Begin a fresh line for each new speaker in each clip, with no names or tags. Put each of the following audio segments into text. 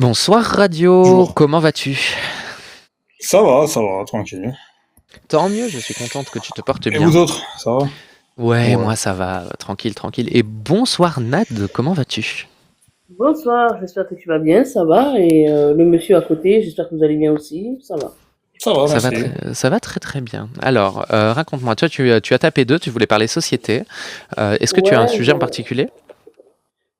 Bonsoir Radio,
Bonjour.
comment vas-tu?
Ça va, tranquille.
Tant mieux, je suis contente que tu te portes
Et
bien.
vous autres, ça va?
Ouais,
Ouais.
moi ça va, tranquille, tranquille. Et bonsoir Nad, comment vas-tu?
Bonsoir, j'espère que tu vas bien, ça va. Et le monsieur à côté, j'espère que vous allez bien aussi, ça va.
Ça va, merci.
Ça va très très bien. Alors, raconte-moi, toi tu as tapé 2, tu voulais parler société. Est-ce que tu as un
Ouais,
sujet en particulier?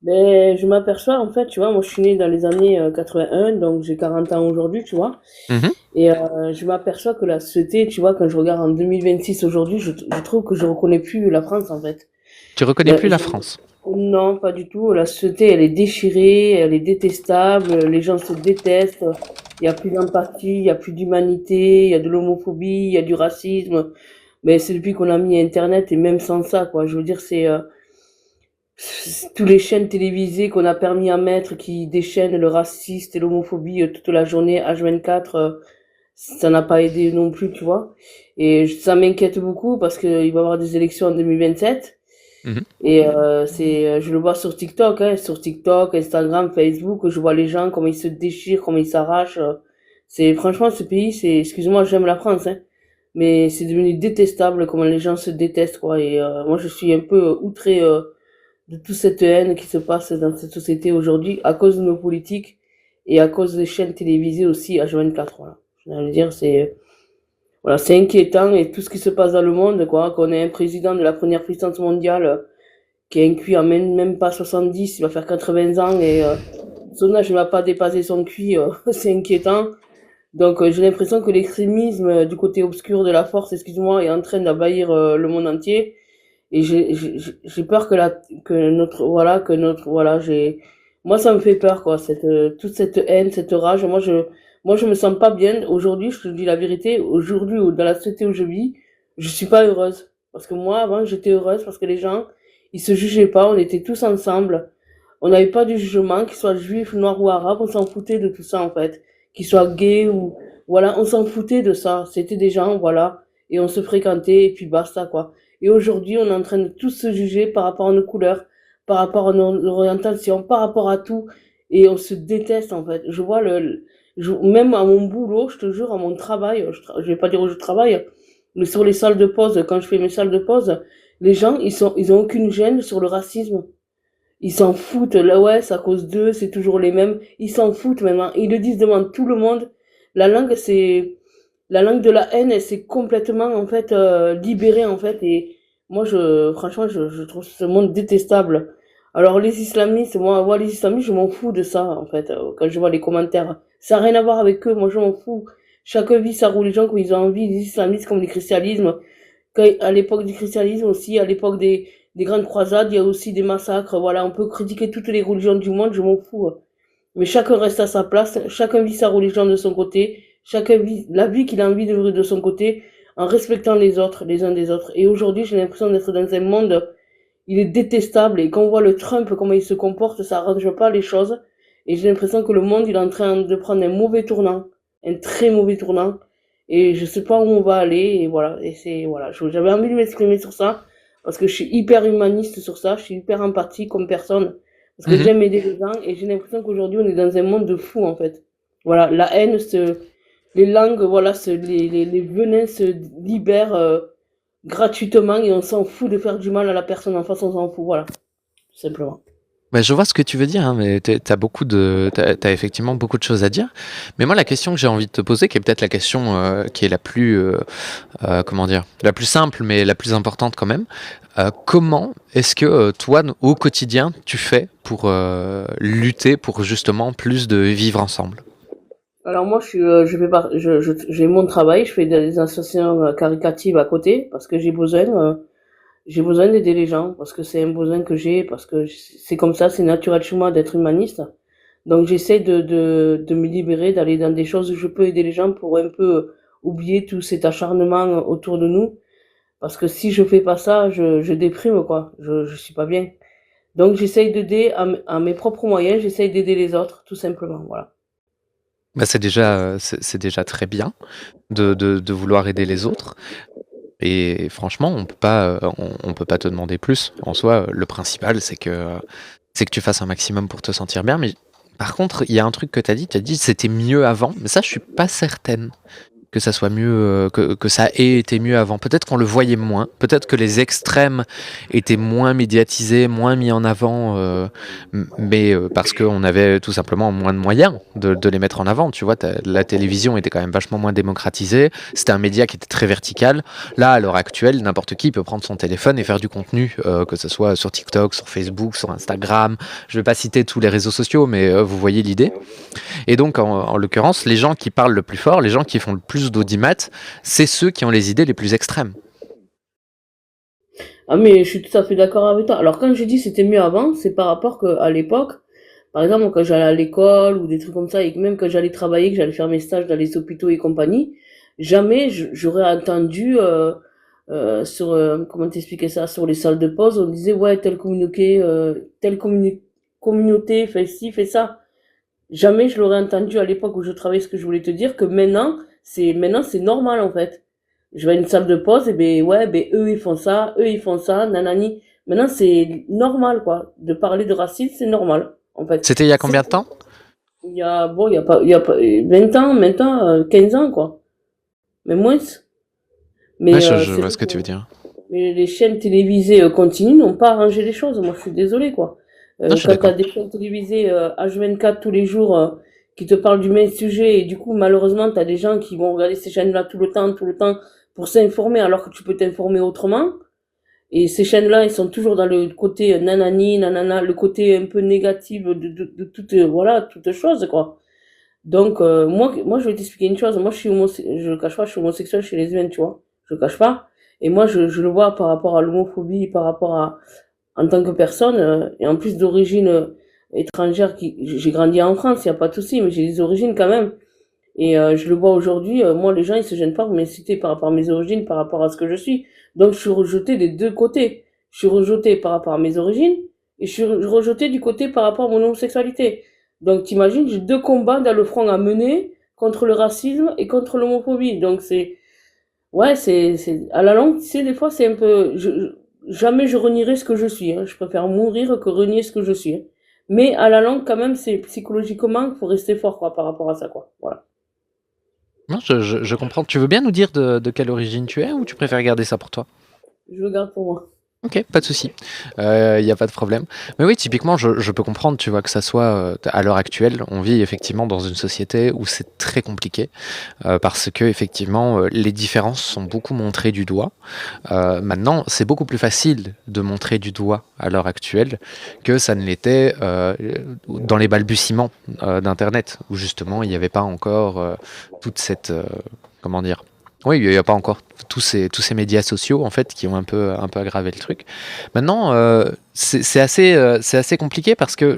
ben, je m'aperçois, en fait, tu vois, moi je suis née dans les années 81, donc j'ai 40 ans aujourd'hui, tu vois.
Mhm.
Et je m'aperçois que la société, tu vois, quand je regarde en 2026 aujourd'hui, je trouve que je reconnais plus la France, en fait.
Tu reconnais
Ben,
plus la France?
non, pas du tout. La société, elle est déchirée, elle est détestable, les gens se détestent, il y a plus d'empathie, il y a plus d'humanité, il y a de l'homophobie, il y a du racisme. Mais c'est depuis qu'on a mis Internet et même sans ça, quoi. Je veux dire, c'est tous les chaînes télévisées qu'on a permis à mettre qui déchaînent le racisme et l'homophobie toute la journée, H24, ça n'a pas aidé non plus, tu vois. Et ça m'inquiète beaucoup parce qu'il va y avoir des élections en 2027.
Mhm.
Et je le vois sur TikTok, hein, sur TikTok, Instagram, Facebook, je vois les gens, comment ils se déchirent, comment ils s'arrachent. Franchement, ce pays, excuse-moi, j'aime la France, hein, mais c'est devenu détestable comment les gens se détestent, quoi. Et moi, je suis un peu outré de toute cette haine qui se passe dans cette société aujourd'hui à cause de nos politiques et à cause des chaînes télévisées aussi H24, voilà. Je veux dire, voilà, c'est inquiétant et tout ce qui se passe dans le monde, quoi, qu'on ait un président de la première puissance mondiale qui a un QI à même pas 70, il va faire 80 ans et son âge ne va pas dépasser son QI, c'est inquiétant. Donc j'ai l'impression que l'extrémisme du côté obscur de la force, excuse-moi, est en train d'envahir le monde entier. Et j'ai peur moi ça me fait peur, quoi, toute cette haine, cette rage. Moi je me sens pas bien. Aujourd'hui, je te dis la vérité, aujourd'hui, dans la société où je vis, je suis pas heureuse. Parce que moi, avant, j'étais heureuse parce que les gens, ils se jugeaient pas, on était tous ensemble. On n'avait pas de jugement, qu'ils soient juifs, noirs ou arabes, on s'en foutait de tout ça, en fait. Qu'ils soient gays ou, voilà, on s'en foutait de ça. C'était des gens, voilà, et on se fréquentait, et puis basta, quoi. Et aujourd'hui, on est en train de tous se juger par rapport à nos couleurs, par rapport à nos orientations, par rapport à tout, et on se déteste, en fait. Même à mon boulot, je te jure, à mon travail, je vais pas dire où je travaille, mais sur les salles de pause, quand je fais mes salles de pause, les gens, ils ont aucune gêne sur le racisme. Ils s'en foutent, là ouais, c'est à cause d'eux, c'est toujours les mêmes. Ils s'en foutent maintenant. Ils le disent devant tout le monde. La langue, c'est la langue de la haine, elle s'est complètement en fait libérée en fait. Et moi, franchement, je trouve ce monde détestable. Alors les islamistes, moi les islamistes, je m'en fous de ça en fait. Quand je vois les commentaires, ça n'a rien à voir avec eux. Moi, je m'en fous. Chacun vit sa religion comme ils ont envie. Les islamistes comme les christianismes à l'époque du christianisme aussi, à l'époque des grandes croisades, il y a aussi des massacres. Voilà, on peut critiquer toutes les religions du monde, je m'en fous. Mais chacun reste à sa place, chacun vit sa religion de son côté, chacun vit la vie qu'il a envie de vivre de son côté, en respectant les autres, les uns des autres. Et aujourd'hui, j'ai l'impression d'être dans un monde, il est détestable, et quand on voit le Trump, comment il se comporte, ça arrange pas les choses. Et j'ai l'impression que le monde, il est en train de prendre un mauvais tournant, un très mauvais tournant et je sais pas où on va aller et voilà j'avais envie de m'exprimer sur ça parce que je suis hyper humaniste sur ça, je suis hyper empathique comme personne parce que
Mhm.
j'aime aider les gens et j'ai l'impression qu'aujourd'hui on est dans un monde de fous en fait. Voilà, les langues, les venins se libèrent gratuitement et on s'en fout de faire du mal à la personne en face, on s'en fout, voilà, tout simplement.
Bah, je vois ce que tu veux dire, hein, mais t'as effectivement beaucoup de choses à dire. Mais moi, la question que j'ai envie de te poser, qui est peut-être la question qui est la plus, comment dire, la plus simple, mais la plus importante quand même. Comment est-ce que toi, au quotidien, tu fais pour lutter pour justement plus de vivre ensemble?
Alors moi, j'ai mon travail, je fais des associations caricatives à côté parce que j'ai besoin d'aider les gens parce que c'est un besoin que j'ai parce que c'est comme ça, c'est naturel chez moi d'être humaniste. Donc j'essaie de me libérer, d'aller dans des choses où je peux aider les gens pour un peu oublier tout cet acharnement autour de nous parce que si je fais pas ça, je déprime quoi, je suis pas bien. Donc j'essaie d'aider à mes propres moyens, j'essaie d'aider les autres tout simplement, voilà.
Bah, c'est déjà très bien de vouloir aider les autres. Et franchement, on peut pas te demander plus. En soi, le principal, c'est que tu fasses un maximum pour te sentir bien. Mais Par contre, il y a un truc que tu as dit c'était mieux avant, mais ça je suis pas certaine que ça soit mieux, que ça ait été mieux avant. Peut-être qu'on le voyait moins, peut-être que les extrêmes étaient moins médiatisés, moins mis en avant, mais parce qu'on avait tout simplement moins de moyens de les mettre en avant. Tu vois, la télévision était quand même vachement moins démocratisée, c'était un média qui était très vertical. Là, à l'heure actuelle, n'importe qui peut prendre son téléphone et faire du contenu, que ce soit sur TikTok, sur Facebook, sur Instagram. Je vais pas citer tous les réseaux sociaux, mais vous voyez l'idée. Et donc, en l'occurrence, les gens qui parlent le plus fort, les gens qui font le plus d'audimat, c'est ceux qui ont les idées les plus extrêmes.
Ah, mais je suis tout à fait d'accord avec toi. Alors, quand je dis c'était mieux avant, c'est par rapport qu'à l'époque, par exemple, quand j'allais à l'école ou des trucs comme ça, et que même quand j'allais travailler, que j'allais faire mes stages dans les hôpitaux et compagnie, jamais j'aurais entendu sur, comment t'expliquer ça, sur les salles de pause, on disait, ouais, communauté fait ci, fait ça. Jamais je l'aurais entendu à l'époque où je travaillais, ce que je voulais te dire, que maintenant c'est normal en fait. Je vais à une salle de pause, et ben ouais, ben eux ils font ça, nanani. Maintenant c'est normal quoi. De parler de racisme, c'est normal en fait.
C'était il y a
C'est
combien de temps?
il y a pas 20 ans, maintenant 15 ans quoi. Mais moins.
Ouais,
Mais
je
c'est
vois
vrai
ce que
que
tu veux dire.
mais les chaînes télévisées continues n'ont pas arrangé les choses. Moi, je suis désolée, quoi.
Non, je suis
Quand t'as
d'accord.
des chaînes télévisées H24 tous les jours qui te parlent du même sujet, et du coup, malheureusement, t'as des gens qui vont regarder ces chaînes-là tout le temps, pour s'informer, alors que tu peux t'informer autrement. Et ces chaînes-là, ils sont toujours dans le côté nanani, nanana, le côté un peu négatif de toute, voilà, toute chose, quoi. Donc, moi, je vais t'expliquer une chose. Moi, je le cache pas, je suis homosexuel chez les lesbienne, tu vois. Je le cache pas. Et moi, je le vois par rapport à l'homophobie, par rapport à, en tant que personne, et en plus d'origine étrangère, j'ai grandi en France, il y a pas de souci, mais j'ai des origines quand même. Et je le vois aujourd'hui, moi, les gens, ils se gênent pas pour m'insulter par rapport à mes origines, par rapport à ce que je suis. Donc, je suis rejetée des deux côtés. Je suis rejetée par rapport à mes origines, et je suis rejetée du côté par rapport à mon homosexualité. Donc, t'imagines, j'ai deux combats dans le front à mener contre le racisme et contre l'homophobie. Donc, ouais, à la longue, tu sais, des fois, c'est un peu, jamais je renierai ce que je suis, hein. Je préfère mourir que renier ce que je suis, hein. Mais à la longue, quand même, c'est psychologiquement, il faut rester fort, quoi, par rapport à ça, quoi. Voilà.
Non, je comprends. Tu veux bien nous dire de quelle origine tu es ou tu préfères garder ça pour toi?
Je le garde pour moi.
Ok, pas de souci. Il n'y a pas de problème. Mais oui, typiquement, je peux comprendre, tu vois, que ça soit à l'heure actuelle, on vit effectivement dans une société où c'est très compliqué parce que effectivement, les différences sont beaucoup montrées du doigt. Maintenant, c'est beaucoup plus facile de montrer du doigt à l'heure actuelle que ça ne l'était dans les balbutiements d'Internet, où justement, il n'y avait pas encore toute cette, comment dire. Oui, il n'y a pas encore tous ces médias sociaux en fait qui ont un peu aggravé le truc. Maintenant, c'est assez compliqué parce que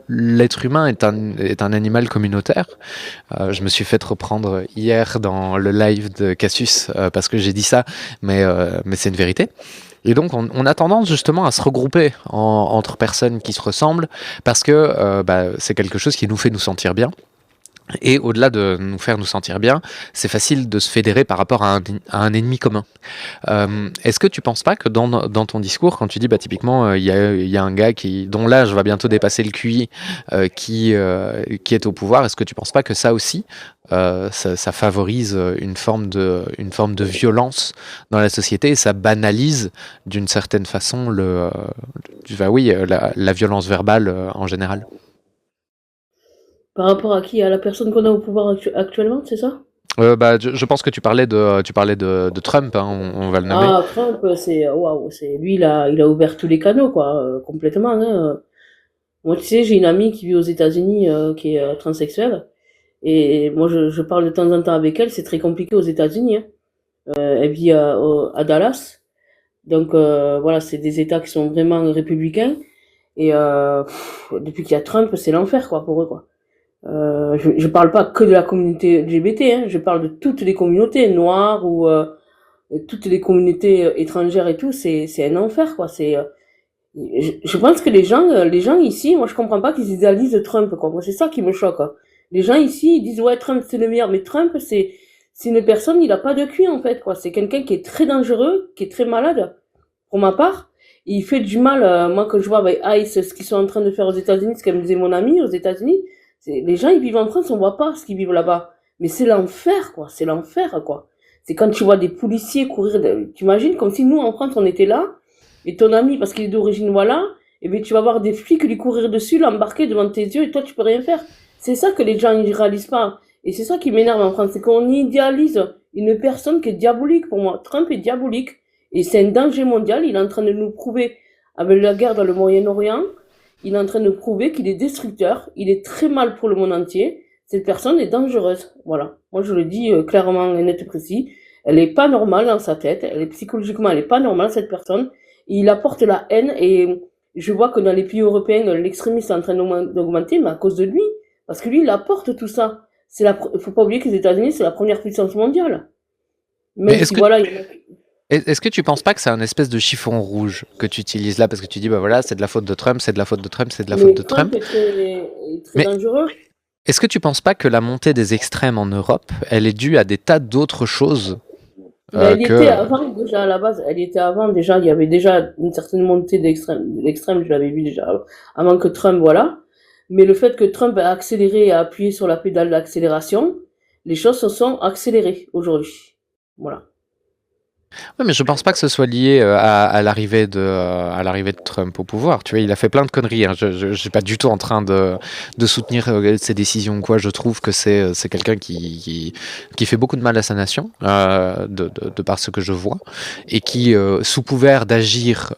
l'être humain est un animal communautaire. Je me suis fait reprendre hier dans le live de Cassius parce que j'ai dit ça, mais c'est une vérité. Et donc, on a tendance justement à se regrouper entre personnes qui se ressemblent parce que c'est quelque chose qui nous fait nous sentir bien. Et au-delà de nous faire nous sentir bien, c'est facile de se fédérer par rapport à un ennemi commun. Est-ce que tu penses pas que dans ton discours, quand tu dis typiquement il y a un gars dont l'âge va bientôt dépasser le QI qui est au pouvoir, est-ce que tu penses pas que ça aussi ça favorise une forme de violence dans la société et ça banalise d'une certaine façon la violence verbale en général?
Par rapport à qui? À la personne qu'on a au pouvoir actuellement, c'est ça?
Je pense que tu parlais de Trump, hein, on va le nommer.
Ah, Trump, waouh, lui, il a ouvert tous les canaux, quoi, complètement, hein. Moi, tu sais, j'ai une amie qui vit aux États-Unis, qui est transsexuelle, et moi, je parle de temps en temps avec elle. C'est très compliqué aux États-Unis, hein. Elle vit à Dallas, donc voilà, c'est des États qui sont vraiment républicains, et depuis qu'il y a Trump, c'est l'enfer, quoi, pour eux, quoi. Je parle pas que de la communauté LGBT, hein, je parle de toutes les communautés noires ou toutes les communautés étrangères et tout. C'est un enfer, quoi. Je pense que les gens ici, moi je comprends pas qu'ils idéalisent Trump, quoi. Moi c'est ça qui me choque, hein. Les gens ici ils disent ouais, Trump c'est le meilleur, mais Trump c'est une personne, il a pas de QI en fait, quoi. C'est quelqu'un qui est très dangereux, qui est très malade pour ma part. il fait du mal. Moi, quand je vois avec ICE ce qu'ils sont en train de faire aux États-Unis, ce qu'elle me disait mon ami aux États-Unis, les gens ils vivent en France, on voit pas ce qu'ils vivent là-bas. Mais c'est l'enfer, quoi. C'est l'enfer, quoi. C'est quand tu vois des policiers courir. Tu imagines comme si nous en France on était là et ton ami parce qu'il est d'origine voilà, et bien tu vas voir des flics lui courir dessus, l'embarquer devant tes yeux et toi tu peux rien faire. C'est ça que les gens ils réalisent pas. Et c'est ça qui m'énerve en France, c'est qu'on idéalise une personne qui est diabolique pour moi. Trump est diabolique. Et c'est un danger mondial. Il est en train de nous prouver, avec la guerre dans le Moyen-Orient, il est en train de prouver qu'il est destructeur. Il est très mal pour le monde entier. Cette personne est dangereuse. Voilà. Moi, je le dis clairement et net et précis. Elle est pas normale dans sa tête. Elle est psychologiquement, elle est pas normale, cette personne. Et il apporte la haine et je vois que dans les pays européens, l'extrémisme est en train d'augmenter, mais à cause de lui. Parce que lui, il apporte tout ça. Faut pas oublier que les États-Unis, c'est la première puissance mondiale.
Mais est-ce que tu penses pas que c'est un espèce de chiffon rouge que tu utilises là parce que tu dis bah voilà c'est de la faute de Trump, c'est de la faute de Trump, c'est de la faute de Trump.
Est très dangereux.
Est-ce que tu penses pas que la montée des extrêmes en Europe, elle est due à des tas d'autres choses
elle était avant déjà à la base, elle était avant déjà, il y avait déjà une certaine montée l'extrême, je l'avais vu déjà avant que Trump, voilà. Mais le fait que Trump a accéléré et a appuyé sur la pédale d'accélération, les choses se sont accélérées aujourd'hui. Voilà.
Oui, mais je pense pas que ce soit lié à l'arrivée de Trump au pouvoir. Tu vois, il a fait plein de conneries. Hein. Je suis pas du tout en train de soutenir ses décisions ou quoi. Je trouve que c'est quelqu'un qui fait beaucoup de mal à sa nation, de par ce que je vois, et qui, sous couvert d'agir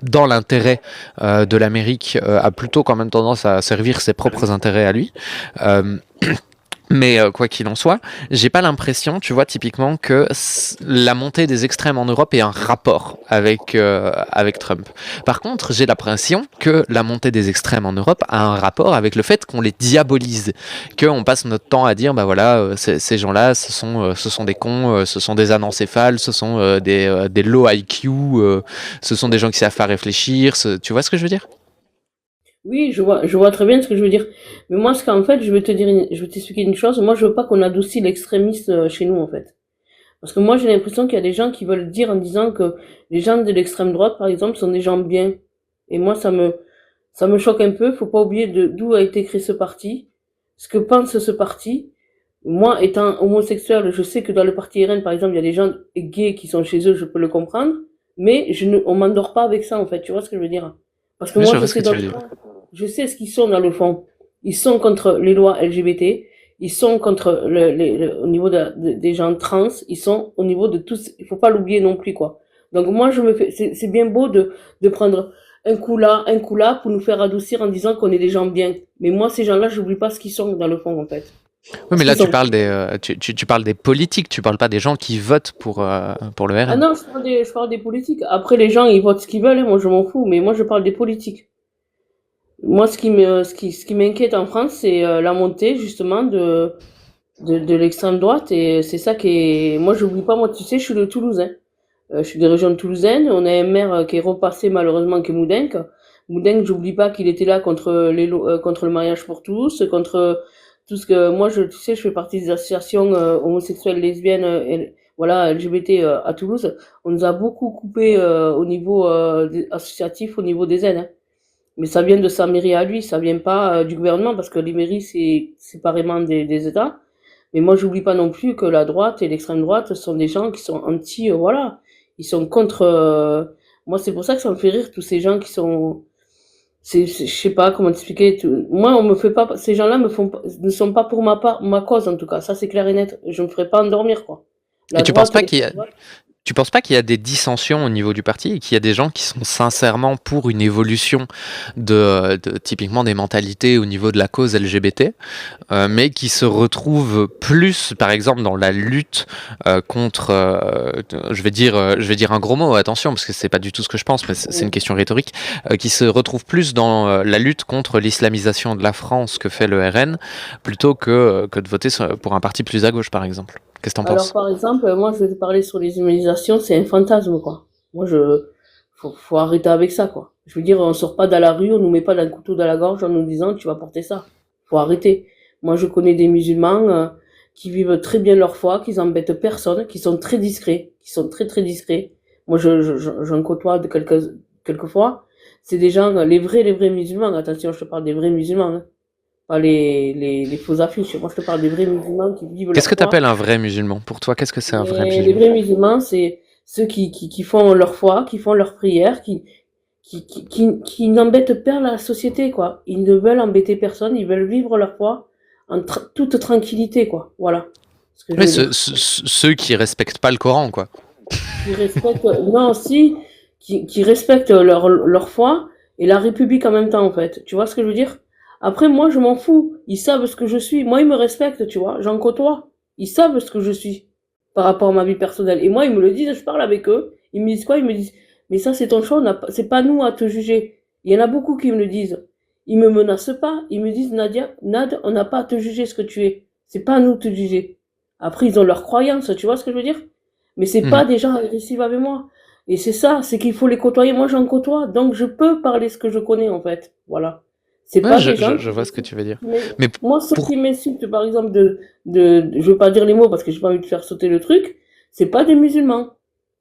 dans l'intérêt de l'Amérique, a plutôt quand même tendance à servir ses propres intérêts à lui. Mais quoi qu'il en soit, j'ai pas l'impression, tu vois, typiquement que la montée des extrêmes en Europe ait un rapport avec Trump. Par contre, j'ai l'impression que la montée des extrêmes en Europe a un rapport avec le fait qu'on les diabolise, qu'on passe notre temps à dire, bah voilà, ces gens-là, ce sont des cons, ce sont des anencéphales, ce sont des low IQ, ce sont des gens qui savent pas réfléchir. Tu vois ce que je veux dire ?
Oui, je vois très bien ce que je veux dire. Mais moi, ce qu'en fait, je vais t'expliquer une chose. Moi, je veux pas qu'on adoucisse l'extrémisme chez nous, en fait. Parce que moi, j'ai l'impression qu'il y a des gens qui veulent dire en disant que les gens de l'extrême droite, par exemple, sont des gens bien. Et moi, ça me choque un peu. Faut pas oublier d'où a été créé ce parti. Ce que pense ce parti. Moi, étant homosexuel, je sais que dans le parti RN, par exemple, il y a des gens gays qui sont chez eux, je peux le comprendre. Mais on m'endort pas avec ça, en fait. Tu vois ce que je veux dire? Parce que
Oui,
moi, je sais ce qu'ils sont dans le fond. Ils sont contre les lois LGBT. Ils sont contre au niveau des gens trans. Ils sont au niveau de tous. Il faut pas l'oublier non plus, quoi. Donc moi, c'est bien beau de prendre un coup là pour nous faire adoucir en disant qu'on est des gens bien. Mais moi, ces gens-là, j'oublie pas ce qu'ils sont dans le fond, en fait.
Oui, mais là, tu parles tu parles des politiques, tu parles pas des gens qui votent pour le RN.
Ah non, je parle des politiques. Après, les gens, ils votent ce qu'ils veulent, hein, moi, je m'en fous. Mais moi, je parle des politiques. Moi, ce qui m'inquiète en France, c'est la montée, justement, de l'extrême droite. Et c'est ça qui est... Moi, j'oublie pas, moi, tu sais, je suis de Toulouse, hein. Je suis des régions toulousaines. On a un maire qui est repassé, malheureusement, qui est Moudenc. Moudenc, j'oublie pas qu'il était là contre contre le mariage pour tous, contre tout ce que... Moi, tu sais, je fais partie des associations homosexuelles, lesbiennes, voilà, LGBT à Toulouse. On nous a beaucoup coupé au niveau associatif, au niveau des aides, hein. Mais ça vient de sa mairie à lui, ça vient pas du gouvernement, parce que les mairies, c'est séparément des États. Mais moi, j'oublie pas non plus que la droite et l'extrême droite sont des gens qui sont anti, voilà. Ils sont contre... moi, c'est pour ça que ça me fait rire, tous ces gens qui sont... je sais pas comment t'expliquer. Moi, on me fait pas... Ces gens-là ne sont pas pour ma cause, en tout cas. Ça, c'est clair et net. Je me ferai pas endormir, quoi.
Et tu penses pas tu penses pas qu'il y a des dissensions au niveau du parti et qu'il y a des gens qui sont sincèrement pour une évolution de typiquement des mentalités au niveau de la cause LGBT, mais qui se retrouvent plus, par exemple, dans la lutte contre, je vais dire un gros mot, attention, parce que c'est pas du tout ce que je pense, mais c'est une question rhétorique, qui se retrouvent plus dans la lutte contre l'islamisation de la France que fait le RN, plutôt que de voter pour un parti plus à gauche, par exemple. Qu'est-ce que t'en penses?
Alors, par exemple, moi, je vais te parler sur les immunisations, c'est un fantasme, quoi. Moi, faut arrêter avec ça, quoi. Je veux dire, on sort pas dans la rue, on nous met pas d'un couteau dans la gorge en nous disant, tu vas porter ça. Faut arrêter. Moi, je connais des musulmans qui vivent très bien leur foi, qui embêtent personne, qui sont très discrets, qui sont très, très discrets. Moi, j'en côtoie quelquefois. C'est des gens, les vrais musulmans. Attention, je te parle des vrais musulmans, hein. Pas les faux affiches. Moi, je te parle des vrais musulmans qui vivent
Qu'est-ce
leur
que tu appelles
foi.
un vrai musulman? Pour toi, qu'est-ce que c'est un vrai
Les
musulman?
vrais musulmans, c'est ceux qui font leur foi, qui font leur prière, qui n'embêtent pas la société, quoi. Ils ne veulent embêter personne, ils veulent vivre leur foi en toute tranquillité, quoi. Voilà ce que je
Oui,
veux dire.
ceux qui respectent pas le Coran, quoi.
Qui respectent, non, si, qui respectent leur foi et la République en même temps, en fait. Tu vois ce que je veux dire? Après, moi, je m'en fous. Ils savent ce que je suis. Moi, ils me respectent, tu vois. J'en côtoie. Ils savent ce que je suis par rapport à ma vie personnelle. Et moi, ils me le disent, je parle avec eux. Ils me disent quoi? Ils me disent, mais ça, c'est ton choix, c'est pas nous à te juger. Il y en a beaucoup qui me le disent. Ils me menacent pas. Ils me disent, Nad, on n'a pas à te juger ce que tu es. C'est pas à nous de te juger. Après, ils ont leurs croyances, tu vois ce que je veux dire? Mais c'est pas
Mhm.
des gens agressifs avec moi. Et c'est ça, c'est qu'il faut les côtoyer. Moi, j'en côtoie, donc je peux parler ce que je connais, en fait. Voilà. C'est
Ouais,
pas des gens
je vois ce que tu veux dire.
mais
Mais
moi, ceux
pour...
qui m'insultent, par exemple, je veux pas dire les mots parce que j'ai pas envie de faire sauter le truc, c'est pas des musulmans.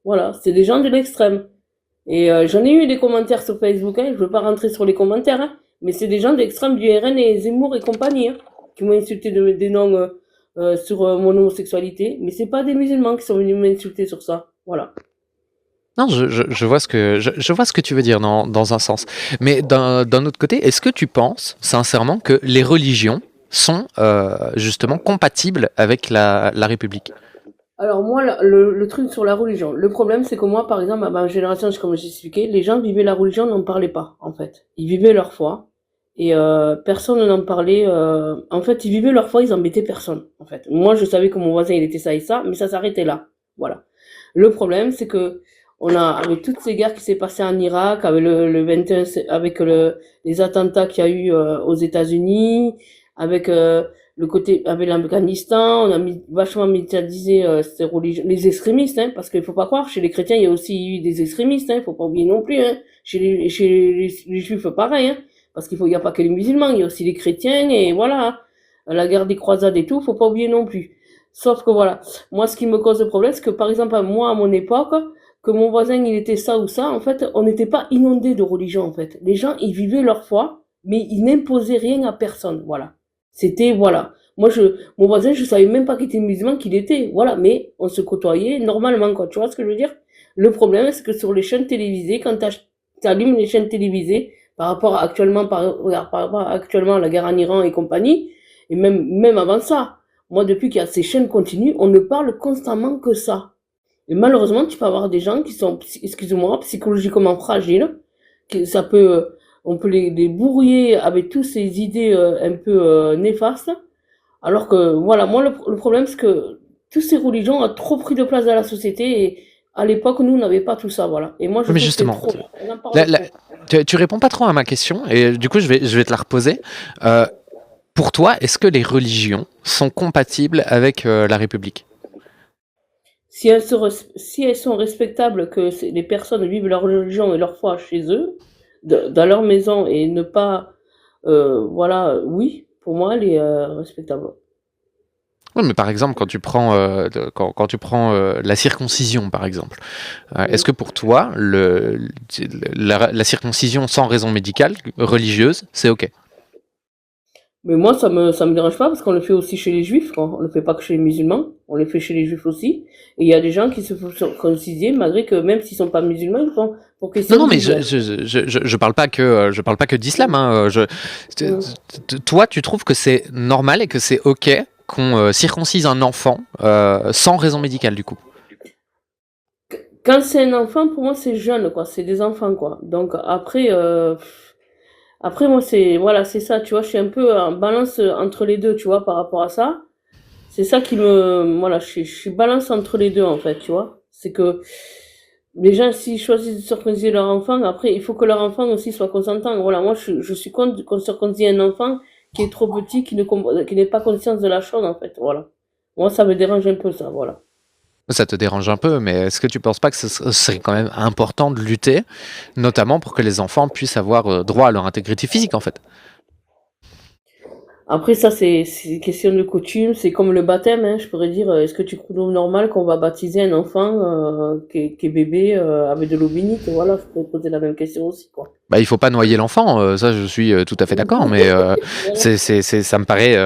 Voilà, c'est des gens de l'extrême. Et j'en ai eu des commentaires sur Facebook, hein, je veux pas rentrer sur les commentaires, hein, mais c'est des gens d'extrême du RN et Zemmour et compagnie, hein, qui m'ont insulté des noms sur mon homosexualité, mais c'est pas des musulmans qui sont venus m'insulter sur ça. Voilà.
Non, je vois je vois ce que tu veux dire dans un sens. Mais d'un autre côté, est-ce que tu penses, sincèrement, que les religions sont justement compatibles avec la République?
Alors moi, le truc sur la religion, le problème c'est que moi, par exemple, à ma génération, comme j'ai expliqué, les gens vivaient la religion, n'en parlaient pas, en fait. Ils vivaient leur foi, et personne n'en parlait. En fait, ils vivaient leur foi, ils embêtaient personne, en fait. Moi, je savais que mon voisin, il était ça et ça, mais ça s'arrêtait là. Voilà. Le problème, c'est que avec toutes ces guerres qui s'est passées en Irak, avec le 21, avec les attentats qu'il y a eu aux États-Unis, avec avec l'Afghanistan, on a vachement médiatisé ces religions, les extrémistes, hein, parce qu'il faut pas croire, chez les chrétiens, il y a aussi eu des extrémistes, hein, faut pas oublier non plus, hein, chez les juifs, pareil, hein, parce il y a pas que les musulmans, il y a aussi les chrétiens, et voilà, la guerre des croisades et tout, faut pas oublier non plus. Sauf que voilà, moi, ce qui me cause le problème, c'est que par exemple, moi, à mon époque, que mon voisin, il était ça ou ça, en fait, on n'était pas inondé de religion, en fait. Les gens, ils vivaient leur foi, mais ils n'imposaient rien à personne, voilà. C'était, voilà. Mon voisin, je savais même pas qu'il était musulman, qu'il était, voilà, mais on se côtoyait normalement, quoi. Tu vois ce que je veux dire? Le problème, c'est que sur les chaînes télévisées, quand t'allumes les chaînes télévisées, par rapport à actuellement à la guerre en Iran et compagnie, et même avant ça, moi, depuis qu'il y a ces chaînes continues, on ne parle constamment que ça. Et malheureusement, tu peux avoir des gens qui sont, excusez-moi, psychologiquement fragiles, ça peut, on peut les bourrier avec toutes ces idées un peu néfastes, alors que, voilà, moi, le problème, c'est que toutes ces religions ont trop pris de place dans la société et à l'époque, nous, on n'avait pas tout ça, voilà. Et moi, je
Mais
trouve que c'est
justement,
trop. On en parle trop.
tu réponds pas trop à ma question, et du coup, je vais te la reposer. Euh, pour toi, est-ce que les religions sont compatibles avec la République?
Si elles sont respectables, que les personnes vivent leur religion et leur foi chez eux, dans leur maison et ne pas, voilà, oui, pour moi, elle est respectable.
Oui, mais par exemple, quand tu prends la circoncision, par exemple, est-ce
Mm.
que pour toi, la circoncision sans raison médicale, religieuse, c'est OK?
Mais moi, ça me dérange pas parce qu'on le fait aussi chez les juifs, quoi. On le fait pas que chez les musulmans, on le fait chez les juifs aussi. Et il y a des gens qui se font circonciser malgré que même s'ils sont pas musulmans, ils font pour qu'ils
Non, non, mais
d'hygiène.
je parle pas que d'islam, hein.
Mm.
Toi, tu trouves que c'est normal et que c'est OK qu'on circoncise un enfant sans raison médicale, du coup?
Quand c'est un enfant, pour moi, c'est jeune, quoi. C'est des enfants, quoi. Donc après, moi, voilà, c'est ça, tu vois. Je suis un peu en balance entre les deux, tu vois, par rapport à ça. C'est ça voilà, je suis balance entre les deux, en fait, tu vois. C'est que les gens, s'ils choisissent de circonciser leur enfant, après, il faut que leur enfant aussi soit consentant. Voilà, moi, je suis contre qu'on circoncis un enfant qui est trop petit, qui n'est pas conscience de la chose, en fait. Voilà. Moi, ça me dérange un peu, ça, voilà.
Ça te dérange un peu, mais est-ce que tu penses pas que ce serait quand même important de lutter, notamment pour que les enfants puissent avoir droit à leur intégrité physique, en fait?
Après, ça, c'est une question de coutume. C'est comme le baptême, hein. Je pourrais dire, est-ce que tu trouves normal qu'on va baptiser un enfant qui est bébé avec de l'eau bénite? Voilà, je pourrais poser la même question aussi, quoi.
Bah, il faut pas noyer l'enfant, ça je suis tout à fait d'accord, mais ça me paraît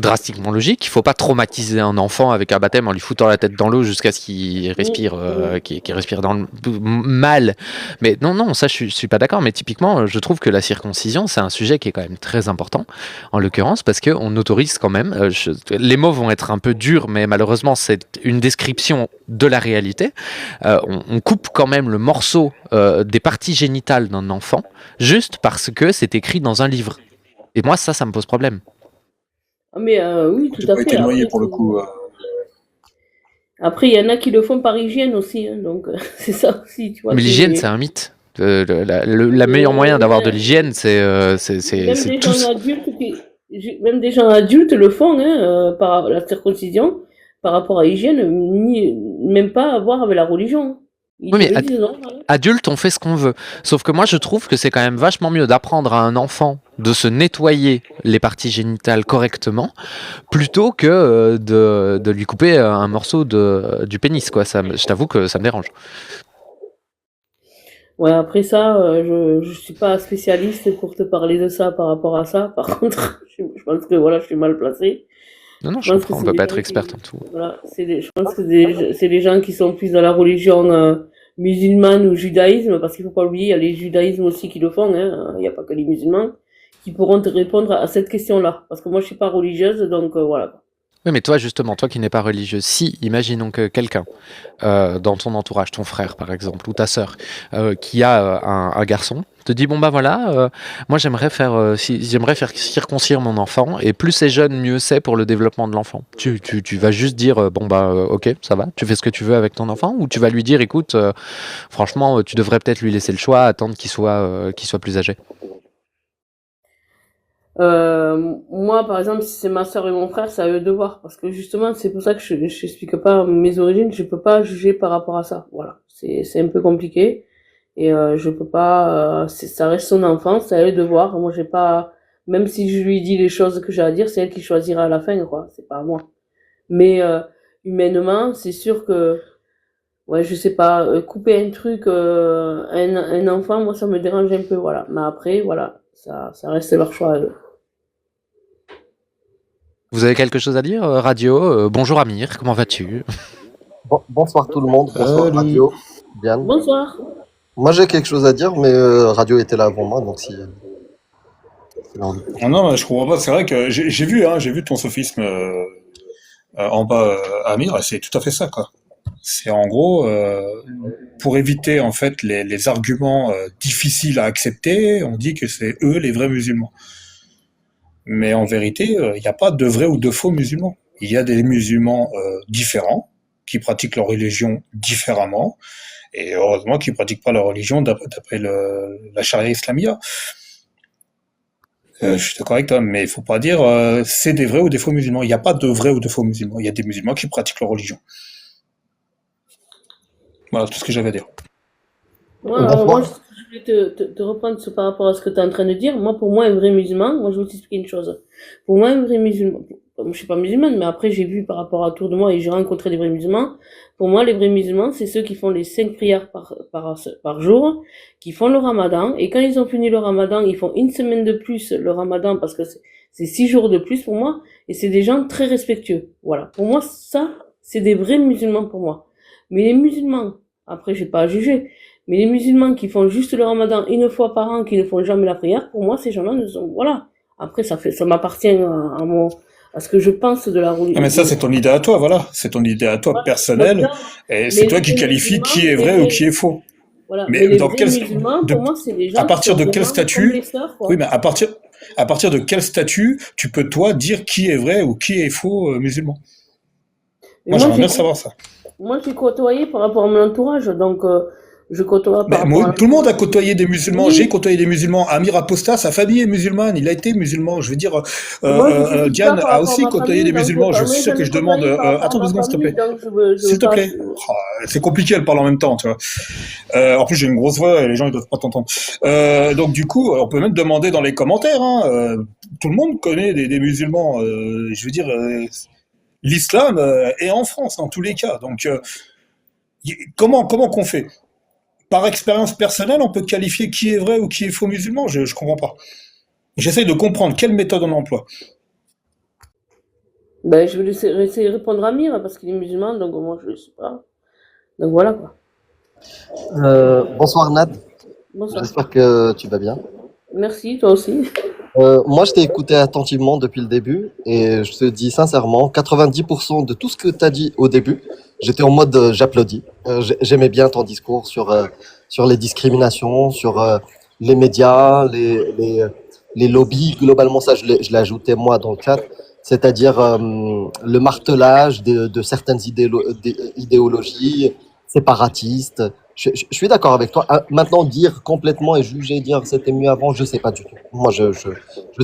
drastiquement logique. Il faut pas traumatiser un enfant avec un baptême en lui foutant la tête dans l'eau jusqu'à ce qu'il respire, qu'il respire dans le mal. Mais non, ça je suis pas d'accord. Mais typiquement, je trouve que la circoncision, c'est un sujet qui est quand même très important, en l'occurrence, parce que on autorise quand même. Les mots vont être un peu durs, mais malheureusement, c'est une description de la réalité. On coupe quand même le morceau des parties génitales d'un enfant juste parce que c'est écrit dans un livre. Et moi, ça me pose problème.
Ah, mais oui,
J'ai
tout à
pas
fait.
été noyé
Après,
pour le coup.
après, il y en a qui le font par hygiène aussi, hein, donc c'est ça aussi, tu vois.
Mais l'hygiène, c'est un mythe. La meilleure moyen d'avoir de l'hygiène, c'est
Même des gens
tous.
adultes même des gens adultes le font, hein, par la circoncision, par rapport à l'hygiène, même pas à voir avec la religion. Ils
Oui,
te
mais
le disent, non? Voilà.
adulte, on fait ce qu'on veut. Sauf que moi, je trouve que c'est quand même vachement mieux d'apprendre à un enfant de se nettoyer les parties génitales correctement, plutôt que de lui couper un morceau du pénis, quoi. Je t'avoue que ça me dérange.
Ouais, après ça, je suis pas spécialiste pour te parler de ça par rapport à ça. Par contre, je pense que voilà, je suis mal placée.
Non,
Je
je
pense que
comprends, on
c'est
peut
des
pas
gens
être experte en tout.
voilà, je pense que c'est des gens qui sont plus dans la religion musulmane ou judaïsme, parce qu'il faut pas oublier, il y a les judaïsmes aussi qui le font, hein, il n'y a pas que les musulmans, qui pourront te répondre à cette question-là. Parce que moi, je suis pas religieuse, donc voilà.
Oui, mais toi, justement, toi qui n'es pas religieux, si, imaginons que quelqu'un dans ton entourage, ton frère par exemple, ou ta sœur, qui a un garçon, te dit bon bah voilà, moi j'aimerais j'aimerais faire circoncire mon enfant, et plus c'est jeune, mieux c'est pour le développement de l'enfant. Tu vas juste dire bon bah ok, ça va, tu fais ce que tu veux avec ton enfant, ou tu vas lui dire écoute, franchement, tu devrais peut-être lui laisser le choix, attendre qu'il soit plus âgé.
Moi, par exemple, si c'est ma sœur et mon frère, c'est à eux de voir. Parce que justement, c'est pour ça que je n'explique pas mes origines. Je peux pas juger par rapport à ça. Voilà. C'est un peu compliqué. Et je peux pas. Ça reste son enfant, c'est à eux de voir. Moi, j'ai pas. Même si je lui dis les choses que j'ai à dire, c'est elle qui choisira à la fin, quoi. C'est pas à moi. Mais humainement, c'est sûr que. Ouais, je sais pas. Couper un truc, un enfant, moi, ça me dérange un peu. Voilà. Mais après, voilà. Ça reste leur choix à eux.
Vous avez quelque chose à dire, Radio bonjour Amir, comment vas-tu?
Bonsoir tout le monde, bonsoir
Salut.
Radio. Bien.
Bonsoir.
Moi j'ai quelque chose à dire, mais Radio était là avant moi, donc si elle a envie.
Ah non, mais je comprends pas. C'est vrai que j'ai vu ton sophisme en bas, Amir, et c'est tout à fait ça, quoi. C'est en gros pour éviter en fait les arguments difficiles à accepter, on dit que c'est eux les vrais musulmans. Mais en vérité, il n'y a pas de vrais ou de faux musulmans. Il y a des musulmans différents qui pratiquent leur religion différemment, et heureusement qu'ils pratiquent pas leur religion d'après la charia islamia. Je suis d'accord avec toi, mais il faut pas dire c'est des vrais ou des faux musulmans. Il n'y a pas de vrais ou de faux musulmans. Il y a des musulmans qui pratiquent leur religion. Voilà tout ce que j'avais à dire.
Moi,
Bonsoir.
je voulais te reprendre par rapport à ce que tu es en train de dire. Moi, pour moi, un vrai musulman, moi, je vais t'expliquer une chose. Pour moi, un vrai musulman, je suis pas musulmane, mais après, j'ai vu par rapport à autour de moi et j'ai rencontré des vrais musulmans. Pour moi, les vrais musulmans, c'est ceux qui font les 5 prières par jour, qui font le ramadan, et quand ils ont fini le ramadan, ils font une semaine de plus le ramadan parce que c'est 6 jours de plus pour moi, et c'est des gens très respectueux. Voilà. Pour moi, ça, c'est des vrais musulmans pour moi. Mais les musulmans, après, j'ai pas à juger. Mais les musulmans qui font juste le ramadan une fois par an, qui ne font jamais la prière, pour moi, ces gens-là ne sont, voilà. Après, ça m'appartient à ce que je pense de la
Ah, mais ça,
religion.
c'est ton idée à toi, voilà. C'est ton idée à toi
Voilà,
personnelle, et c'est
mais
toi
les
qui
vrais
qualifies qui
musulmans,
est vrai ou qui est faux.
voilà. Mais
Mais
les vrais musulmans,
de,
pour moi, c'est des
à
gens qui
partir
sont
de quel
vraiment comme des
statut,
sœurs,
oui,
quoi.
mais à partir de quel statut tu peux, toi, dire qui est vrai ou qui est faux musulman?
Mais
Moi, j'aimerais bien savoir ça.
moi, j'ai côtoyé par rapport à mon entourage, donc, Je côtoie
Mais
par rapport à la
tout le monde a
religion.
côtoyé des musulmans. J'ai
Oui,
côtoyé des musulmans. Amir Apostat, sa famille est musulmane. Il a été musulman. Je veux dire,
moi je critique pas
Diane
par
a
rapport à
aussi
ma
côtoyé
famille,
des
donc je veux
musulmans.
pas,
Je suis
mais
sûr
j'en
que
ai
je demande.
côtoyé par rapport à
Attends deux
ma
secondes, s'il te
famille,
plaît.
donc je
S'il
veux
te
pas.
plaît. C'est compliqué, elle parle en même temps, tu vois. En plus, j'ai une grosse voix et les gens ils doivent pas t'entendre. Donc du coup, on peut même demander dans les commentaires. Hein, tout le monde connaît des musulmans. Je veux dire, l'islam est en France dans tous les cas. Donc comment qu'on fait? Par expérience personnelle, on peut qualifier qui est vrai ou qui est faux musulman? Je comprends pas. J'essaye de comprendre quelle méthode on emploie.
Ben, je vais essayer de répondre à Amir parce qu'il est musulman, donc moi je ne sais pas. Donc voilà quoi.
Bonsoir Nad,
Bonsoir.
j'espère que tu vas bien.
Merci, toi aussi.
Moi, je t'ai écouté attentivement depuis le début et je te dis sincèrement, 90% de tout ce que tu as dit au début, j'étais en mode j'applaudis. J'aimais bien ton discours sur les discriminations, sur les médias, les lobbies. Globalement, ça, je l'ai ajouté moi dans le cadre, c'est-à-dire le martelage de certaines idéologies séparatistes. Je suis d'accord avec toi. Maintenant, dire complètement et juger, dire c'était mieux avant, je sais pas du tout. Moi, je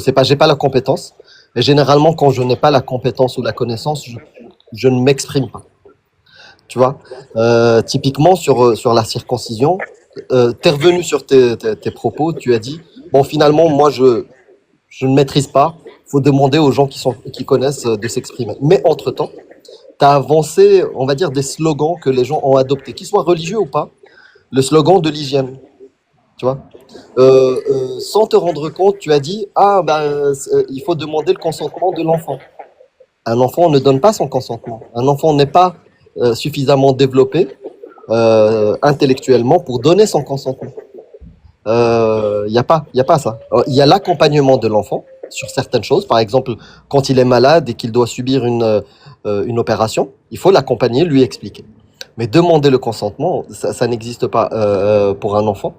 sais pas, j'ai pas la compétence. Et généralement, quand je n'ai pas la compétence ou la connaissance, je ne m'exprime pas. Tu vois, typiquement sur la circoncision, t'es revenu sur tes propos, tu as dit bon, finalement, moi, je ne maîtrise pas. Faut demander aux gens qui connaissent de s'exprimer. Mais entre-temps, tu as avancé, on va dire, des slogans que les gens ont adoptés, qu'ils soient religieux ou pas, le slogan de l'hygiène, tu vois. Sans te rendre compte, tu as dit, ah, ben, il faut demander le consentement de l'enfant. Un enfant ne donne pas son consentement. Un enfant n'est pas suffisamment développé intellectuellement pour donner son consentement. Y a pas ça. Il y a l'accompagnement de l'enfant sur certaines choses. Par exemple, quand il est malade et qu'il doit subir une opération, il faut l'accompagner, lui expliquer. Mais demander le consentement, ça n'existe pas pour un enfant.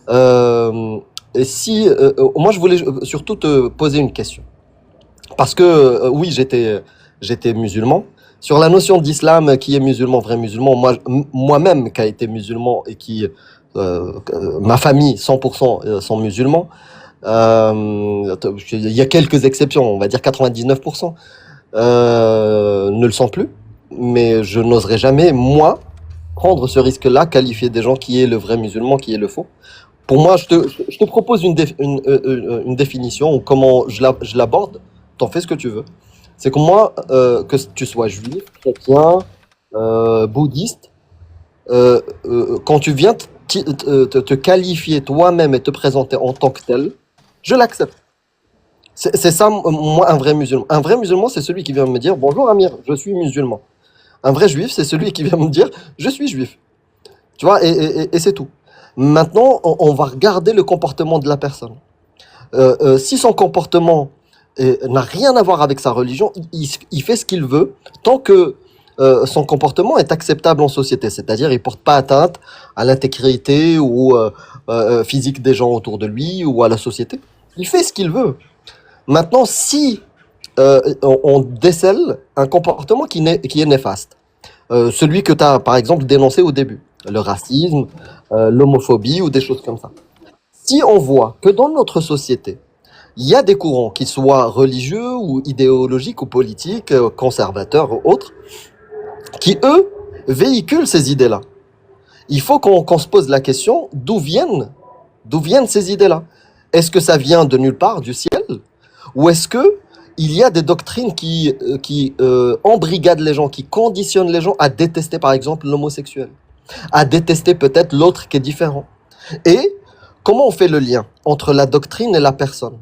Euh, et si, moi, je voulais surtout te poser une question. Parce que, oui, j'étais musulman. Sur la notion d'islam, qui est musulman, vrai musulman, moi-même qui a été musulman et ma famille, 100% sont musulmans. Il y a quelques exceptions, on va dire 99%, ne le sont plus. Mais je n'oserais jamais, moi, prendre ce risque-là, qualifier des gens qui est le vrai musulman, qui est le faux. Pour moi, je te propose une définition ou comment je l'aborde. T'en fais ce que tu veux. C'est que moi, que tu sois juif, chrétien, bouddhiste, quand tu viens te qualifier toi-même et te présenter en tant que tel, je l'accepte. C'est ça, moi, un vrai musulman. Un vrai musulman, c'est celui qui vient me dire, bonjour Amir, je suis musulman. Un vrai juif, c'est celui qui vient me dire, je suis juif. Tu vois, et c'est tout. Maintenant, on va regarder le comportement de la personne. Si son comportement n'a rien à voir avec sa religion, il fait ce qu'il veut tant que son comportement est acceptable en société. C'est-à-dire, il ne porte pas atteinte à l'intégrité ou physique des gens autour de lui ou à la société. Il fait ce qu'il veut. Maintenant, si on décèle un comportement qui est néfaste, celui que tu as, par exemple, dénoncé au début, le racisme, l'homophobie ou des choses comme ça. Si on voit que dans notre société, il y a des courants, qui soient religieux ou idéologiques ou politiques, conservateurs ou autres, qui, eux, véhiculent ces idées-là. Il faut qu'on se pose la question d'où viennent ces idées-là. Est-ce que ça vient de nulle part, du ciel, ou est-ce que il y a des doctrines qui embrigadent les gens, qui conditionnent les gens à détester, par exemple, l'homosexuel, à détester peut-être l'autre qui est différent. Et comment on fait le lien entre la doctrine et la personne?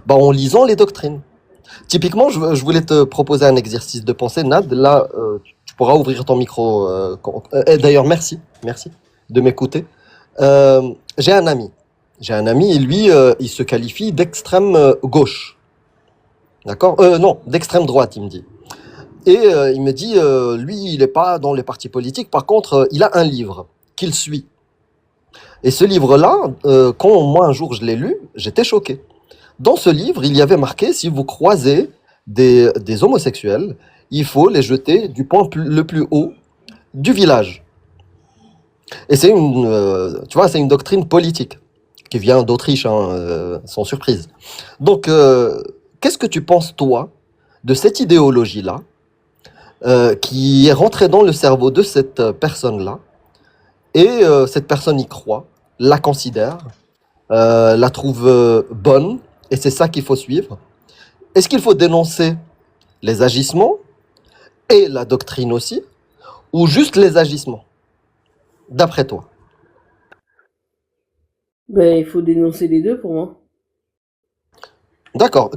Ben, en lisant les doctrines. Typiquement, je voulais te proposer un exercice de pensée, Nad. Là, tu pourras ouvrir ton micro. Et d'ailleurs, merci de m'écouter. J'ai un ami. J'ai un ami et lui, il se qualifie d'extrême gauche. D'accord? Non, d'extrême droite, il me dit. Et il me dit, lui, il n'est pas dans les partis politiques. Par contre, il a un livre qu'il suit. Et ce livre-là, quand moi un jour je l'ai lu, j'étais choqué. Dans ce livre, il y avait marqué, si vous croisez des homosexuels, il faut les jeter du point le plus haut du village. Et c'est tu vois, c'est une doctrine politique qui vient d'Autriche, hein, sans surprise. Donc, qu'est-ce que tu penses, toi, de cette idéologie-là, qui est rentrée dans le cerveau de cette personne-là, et cette personne y croit, la considère, la trouve bonne, et c'est ça qu'il faut suivre. Est-ce qu'il faut dénoncer les agissements et la doctrine aussi, ou juste les agissements, d'après toi?
Ben, il faut dénoncer les deux pour moi.
D'accord.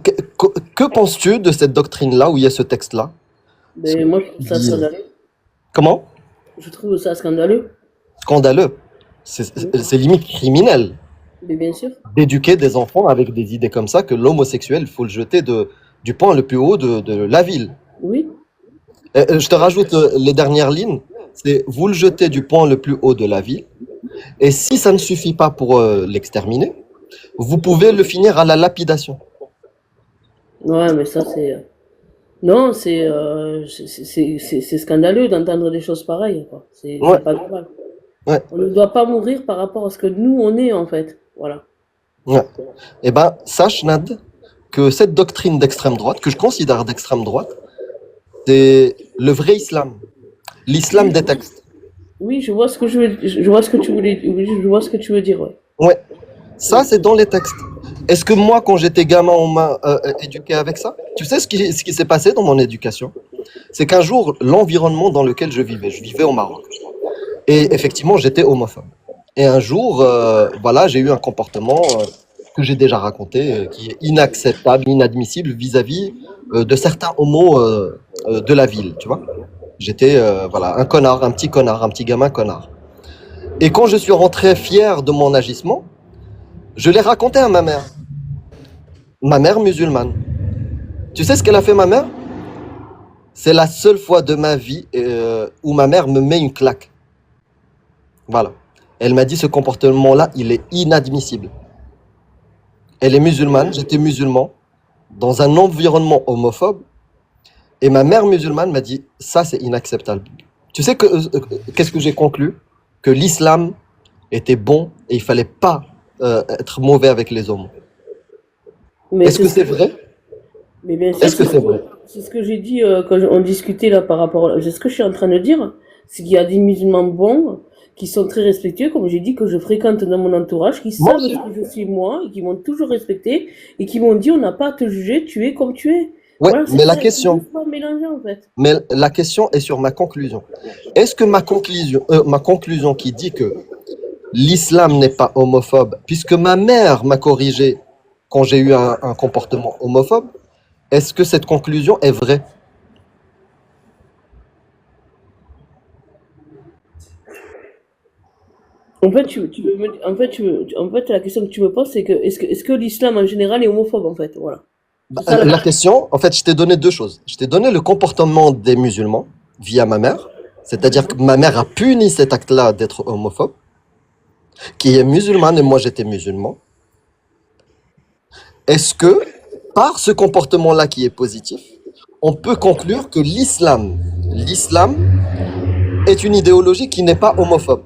Que penses-tu de cette doctrine-là, où il y a ce texte-là? Ce
Ben, moi, je trouve ça
dit,
scandaleux.
comment?
Je trouve ça scandaleux.
Scandaleux.
Oui.
C'est limite criminel
Mais bien sûr.
d'éduquer des enfants avec des idées comme ça, que l'homosexuel, il faut le jeter du point le plus haut de la ville.
Oui.
Je te rajoute les dernières lignes. C'est vous le jetez du point le plus haut de la ville. Et si ça ne suffit pas pour l'exterminer, vous pouvez le finir à la lapidation.
Ouais, mais ça, c'est. Non, c'est scandaleux d'entendre des choses pareilles, quoi.
Ouais,
C'est pas normal.
ouais,
On ne doit pas mourir par rapport à ce que nous, on est, en fait. Voilà.
ouais. Eh ben, sache, Nad, que cette doctrine d'extrême droite, que je considère d'extrême droite, c'est le vrai islam. L'islam
Oui,
des textes.
oui, je vois ce que tu voulais, oui, je vois ce que tu veux dire, ouais.
Ouais, ça, c'est dans les textes. Est-ce que moi, quand j'étais gamin, on m'a éduqué avec ça? Tu sais ce qui s'est passé dans mon éducation? C'est qu'un jour, l'environnement dans lequel je vivais au Maroc. Et effectivement, j'étais homophobe. Et un jour, voilà, j'ai eu un comportement que j'ai déjà raconté, qui est inacceptable, inadmissible vis-à-vis de certains homos de la ville, tu vois. J'étais, voilà, un connard, un petit connard, un petit gamin connard. Et quand je suis rentré fier de mon agissement, je l'ai raconté à ma mère musulmane. Tu sais ce qu'elle a fait, ma mère? C'est la seule fois de ma vie où ma mère me met une claque. Voilà. Elle m'a dit ce comportement-là, il est inadmissible. Elle est musulmane, j'étais musulman, dans un environnement homophobe, et ma mère musulmane m'a dit ça c'est inacceptable. Tu sais qu'est-ce que j'ai conclu? Que l'islam était bon et il fallait pas être mauvais avec les hommes.
Mais
Est-ce
c'est
que
ce
c'est
que,
vrai?
mais bien sûr,
Est-ce que c'est vrai?
c'est ce que j'ai dit quand on discutait là par rapport. C'est ce que je suis en train de dire, c'est qu'il y a des musulmans bons qui sont très respectueux, comme j'ai dit que je fréquente dans mon entourage, qui
Moi
savent ce
aussi.
que je suis moi et qui m'ont toujours respecté et qui m'ont dit on n'a pas à te juger, tu es comme tu es.
Ouais,
Voilà, c'est
mais
ça, il faut juste pas mélanger en fait.
la question est sur ma conclusion. Est-ce que ma conclusion qui dit que l'islam n'est pas homophobe, puisque ma mère m'a corrigé quand j'ai eu un comportement homophobe, est-ce que cette conclusion est vraie?
En fait, en fait, la question que tu me poses, c'est que est-ce que l'islam en général est homophobe en fait, voilà. C'est ça la
La
question.
question, en fait, je t'ai donné deux choses. Je t'ai donné le comportement des musulmans via ma mère, c'est-à-dire que ma mère a puni cet acte-là d'être homophobe, qui est musulmane et moi j'étais musulman. Est-ce que, par ce comportement-là qui est positif, on peut conclure que l'islam est une idéologie qui n'est pas homophobe?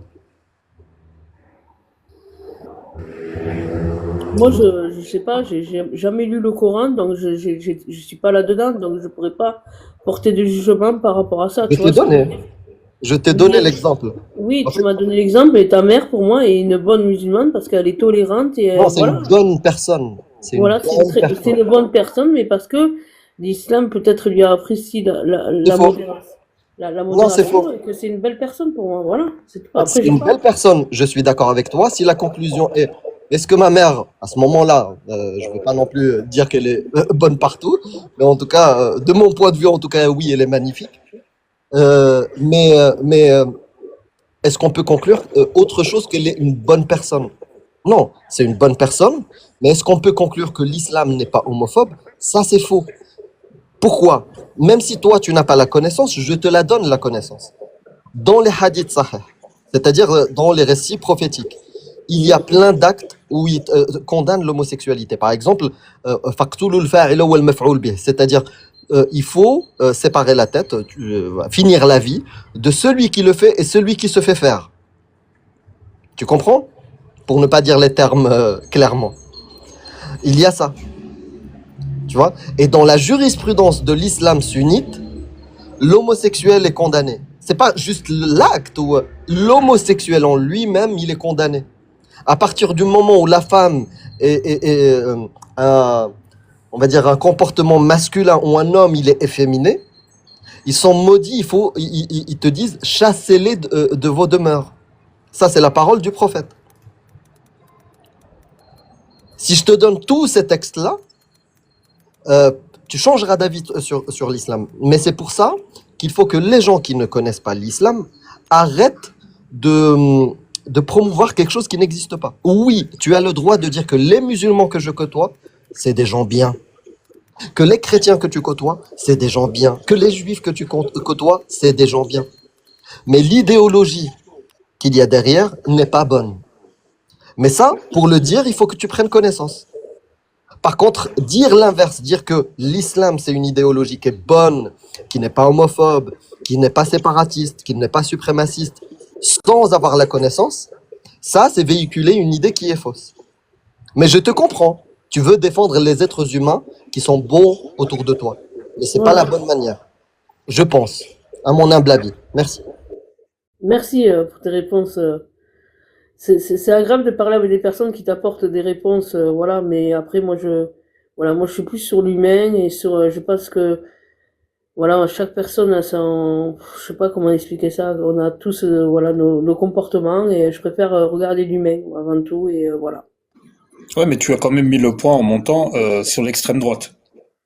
Moi, je sais pas, j'ai jamais lu le Coran, donc je suis pas là-dedans, donc je pourrais pas porter de jugement par rapport à ça.
Je
Tu
t'ai
vois ce que je veux
donné,
dire?
je t'ai donné
Oui,
l'exemple.
oui,
En
tu
fait,
m'as donné l'exemple, et ta mère, pour moi, est une bonne musulmane parce qu'elle est tolérante et
non, c'est une
voilà.
bonne personne. C'est une
Voilà,
bonne
c'est
personne.
une bonne personne, mais parce que l'islam peut-être lui a apprécié
C'est faux.
la
Non, c'est faux.
modération et que c'est une belle personne pour moi. Voilà, c'est tout. Après,
C'est
j'ai
une
pas.
belle personne, je suis d'accord avec toi. Si la conclusion est, est-ce que ma mère, à ce moment-là, je ne veux pas non plus dire qu'elle est bonne partout, mais en tout cas, de mon point de vue, en tout cas, oui, elle est magnifique. Mais est-ce qu'on peut conclure autre chose qu'elle est une bonne personne? Non, c'est une bonne personne, mais est-ce qu'on peut conclure que l'islam n'est pas homophobe? Ça, c'est faux. Pourquoi? Même si toi, tu n'as pas la connaissance, je te la donne, la connaissance. Dans les hadiths sahih, c'est-à-dire dans les récits prophétiques, il y a plein d'actes où ils condamnent l'homosexualité. Par exemple, faqtulul fa'ila wal maf'ul bih, c'est-à-dire il faut séparer la tête, finir la vie de celui qui le fait et celui qui se fait faire. Tu comprends? Pour ne pas dire les termes clairement. Il y a ça, tu vois. Et dans la jurisprudence de l'islam sunnite, l'homosexuel est condamné. C'est pas juste l'acte où l'homosexuel en lui-même, il est condamné. À partir du moment où la femme on va dire un comportement masculin ou un homme, il est efféminé, ils sont maudits, ils te disent chassez-les de vos demeures. Ça, c'est la parole du prophète. Si je te donne tous ces textes-là, tu changeras d'avis sur l'islam. Mais c'est pour ça qu'il faut que les gens qui ne connaissent pas l'islam arrêtent de promouvoir quelque chose qui n'existe pas. Oui, tu as le droit de dire que les musulmans que je côtoie, c'est des gens bien. Que les chrétiens que tu côtoies, c'est des gens bien. Que les juifs que tu côtoies, c'est des gens bien. Mais l'idéologie qu'il y a derrière n'est pas bonne. Mais ça, pour le dire, il faut que tu prennes connaissance. Par contre, dire l'inverse, dire que l'islam, c'est une idéologie qui est bonne, qui n'est pas homophobe, qui n'est pas séparatiste, qui n'est pas suprémaciste, sans avoir la connaissance, ça, c'est véhiculer une idée qui est fausse. Mais je te comprends. Tu veux défendre les êtres humains qui sont bons autour de toi. Mais c'est pas la bonne manière. Je pense. À mon humble avis. Merci.
Merci pour tes réponses. C'est agréable de parler avec des personnes qui t'apportent des réponses, voilà. Mais après, moi, je suis plus sur l'humain et sur, je pense que, voilà, chaque personne a je sais pas comment expliquer ça. On a tous, voilà, nos comportements et je préfère regarder l'humain avant tout et voilà.
Ouais, mais tu as quand même mis le point en montant sur l'extrême droite.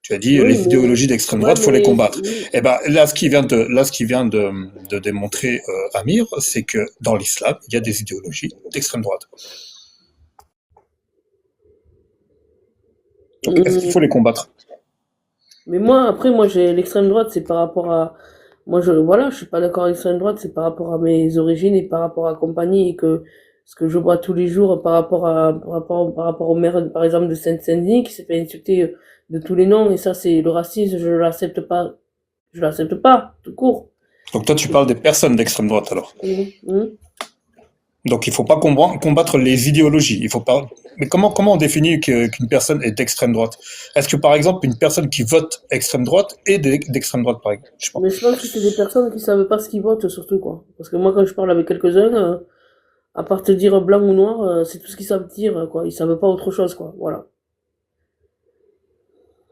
Tu as dit
Oui,
les
mais
idéologies d'extrême
ouais,
droite, faut les
mais
combattre.
oui.
Et ben là, ce qui vient de démontrer Amir, c'est que dans l'islam, il y a des idéologies d'extrême droite. Donc, est-ce qu'il faut les combattre?
Mais moi, après, moi, j'ai l'extrême droite, c'est par rapport à, moi, voilà, je suis pas d'accord avec l'extrême droite, c'est par rapport à mes origines et par rapport à compagnie et que ce que je vois tous les jours par rapport au maire, par exemple, de Seine-Saint-Denis qui s'est fait insulter de tous les noms et ça, c'est le racisme, je l'accepte pas, tout court.
Donc toi, tu parles des personnes d'extrême droite alors.
Mhm.
Donc il faut pas combattre les idéologies. Il faut pas. Mais comment on définit qu'une personne est d'extrême droite? Est-ce que par exemple une personne qui vote extrême droite est d'extrême droite par exemple? Je sais pas.
Mais je pense que c'est des personnes qui savent pas ce qu'ils votent, surtout, quoi. Parce que moi, quand je parle avec quelques-uns, à part te dire blanc ou noir, c'est tout ce qu'ils savent dire, quoi. Ils savent pas autre chose, quoi. Voilà.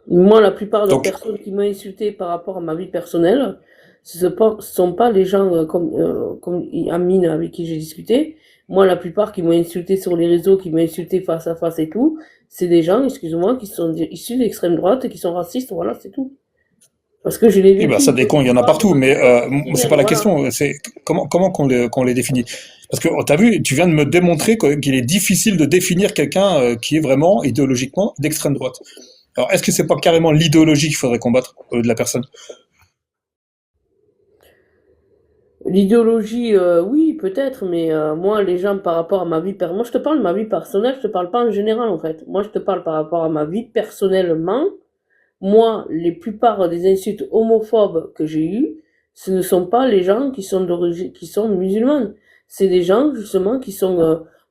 Moi, la plupart des
Donc
personnes qui m'ont insulté par rapport à ma vie personnelle, ce sont pas les gens comme Amine avec qui j'ai discuté. Moi, la plupart qui m'ont insulté sur les réseaux, qui m'ont insulté face à face et tout, c'est des gens, excuse-moi, qui sont issus de l'extrême droite et qui sont racistes, voilà, c'est tout. Parce que je l'ai
oui, bah
vécu
ça
une
dépend, il y en a
fois
partout, mais c'est pas la
voilà.
question. C'est comment qu'on les définit. Parce que t'as vu, tu viens de me démontrer qu'il est difficile de définir quelqu'un qui est vraiment idéologiquement d'extrême droite. Alors est-ce que c'est pas carrément l'idéologie qu'il faudrait combattre au lieu de la personne?
L'idéologie, oui, peut-être, mais moi, les gens par rapport à ma vie moi, je te parle de ma vie personnelle, je te parle pas en général, en fait. Moi, je te parle par rapport à ma vie personnellement. Moi, les plupart des insultes homophobes que j'ai eues, ce ne sont pas les gens qui sont d'origine, qui sont musulmanes. C'est des gens, justement, qui sont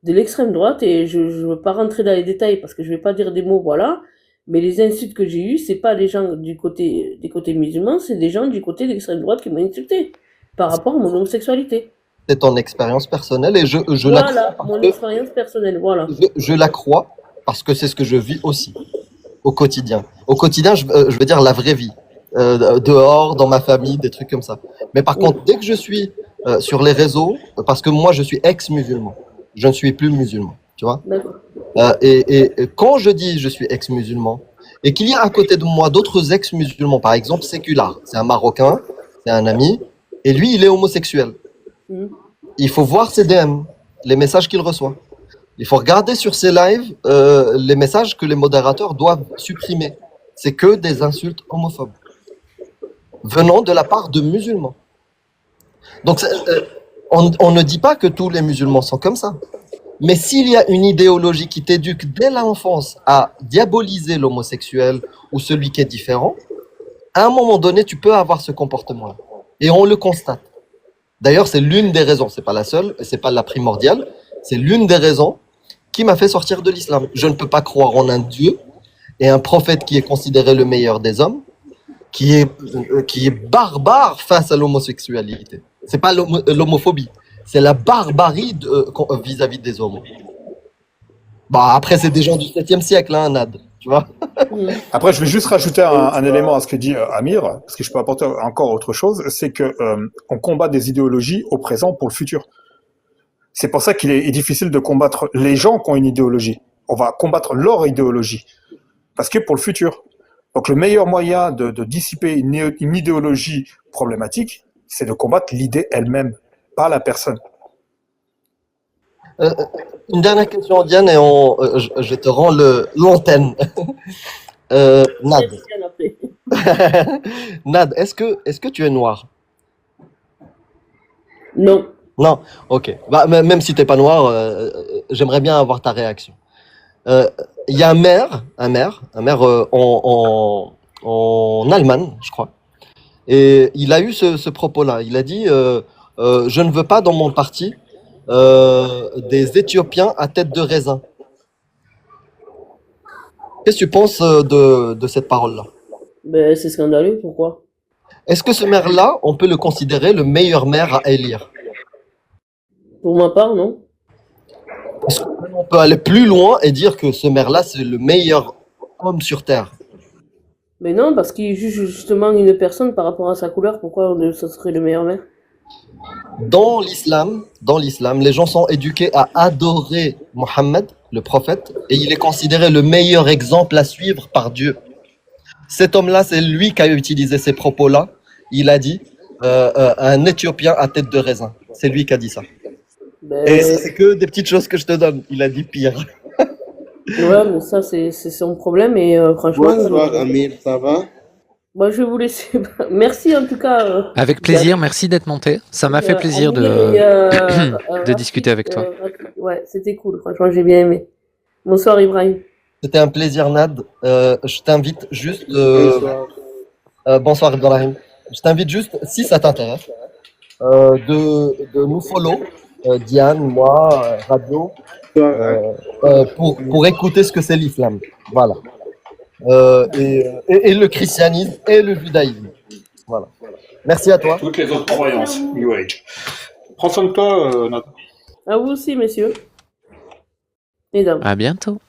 de l'extrême droite, et je veux pas rentrer dans les détails parce que je vais pas dire des mots, voilà. Mais les insultes que j'ai eues, c'est pas les gens des côtés musulmans, c'est des gens du côté de l'extrême droite qui m'ont insulté par rapport à mon homosexualité.
C'est ton expérience personnelle et je la crois
Voilà,
parce
mon
que
expérience personnelle, voilà.
je la crois parce que c'est ce que je vis aussi au quotidien. Au quotidien, je veux dire la vraie vie. Dehors, dans ma famille, des trucs comme ça. Mais par
Oui,
contre, dès que je suis sur les réseaux, parce que moi je suis ex-musulman, je ne suis plus musulman, tu vois.
d'accord.
Et quand je dis je suis ex-musulman et qu'il y a à côté de moi d'autres ex-musulmans, par exemple Sécular, c'est un Marocain, c'est un ami, et lui il est homosexuel.
Mhm.
Il faut voir ses DM, les messages qu'il reçoit. Il faut regarder sur ses lives les messages que les modérateurs doivent supprimer. C'est que des insultes homophobes venant de la part de musulmans. Donc on ne dit pas que tous les musulmans sont comme ça. Mais s'il y a une idéologie qui t'éduque dès l'enfance à diaboliser l'homosexuel ou celui qui est différent, à un moment donné, tu peux avoir ce comportement-là. Et on le constate. D'ailleurs, c'est l'une des raisons, c'est pas la seule, c'est pas la primordiale, C'est l'une des raisons qui m'a fait sortir de l'islam. Je ne peux pas croire en un Dieu et un prophète qui est considéré le meilleur des hommes, qui est barbare face à l'homosexualité. C'est pas l'homophobie, c'est la barbarie vis-à-vis des homos. Bah après c'est des gens du 7e siècle, hein, Nad, tu vois.
Après, je vais juste rajouter un élément à ce que dit Amir, parce que je peux apporter encore autre chose, c'est que on combat des idéologies au présent pour le futur. C'est pour ça qu'il est difficile de combattre les gens qui ont une idéologie. On va combattre leur idéologie, parce que pour le futur. Donc le meilleur moyen de dissiper une idéologie problématique, c'est de combattre l'idée elle-même, pas la personne.
Une dernière question, Diane, et je te rends l'antenne. Nad, Nad, est-ce que tu es noir?
Non.
Non, ok. Bah, même si t'es pas noir, j'aimerais bien avoir ta réaction. Il y a un maire en Allemagne, je crois, et il a eu ce propos-là. Il a dit je ne veux pas dans mon parti des Éthiopiens à tête de raisin. Qu'est-ce que tu penses de cette parole-là?
Ben, c'est scandaleux, pourquoi?
Est-ce que ce maire-là, on peut le considérer le meilleur maire à élire?
Pour ma part, non.
Est-ce qu'on peut aller plus loin et dire que ce maire-là, c'est le meilleur homme sur Terre?
Mais non, parce qu'il juge justement une personne par rapport à sa couleur, pourquoi ça serait le meilleur maire?
Dans l'islam, les gens sont éduqués à adorer Mohammed, le prophète, et il est considéré le meilleur exemple à suivre par Dieu. Cet homme-là, c'est lui qui a utilisé ces propos-là. Il a dit un Éthiopien à tête de raisin. C'est lui qui a dit ça.
Ben,
Et c'est que des petites choses que je te donne. Il a dit pire.
ouais, mais ça, c'est son problème, et franchement...
Bonsoir, Amir, ça va?
Moi, je vais vous laisser. Merci en tout cas.
Avec plaisir, merci d'être monté. Ça m'a fait plaisir de discuter avec toi.
Ouais, c'était cool, franchement, j'ai bien aimé. Bonsoir Ibrahim.
C'était un plaisir, Nad. Je t'invite juste...
Bonsoir.
bonsoir, Ibrahim. Je t'invite juste, si ça t'intéresse, de nous follow, Diane, moi, Radio, pour écouter ce que c'est l'islam. Voilà. Et le christianisme et le judaïsme. Voilà. Merci à toi.
Toutes les autres croyances, New Age. Prends soin de toi, Nathan.
À vous aussi, messieurs. Mesdames.
À bientôt.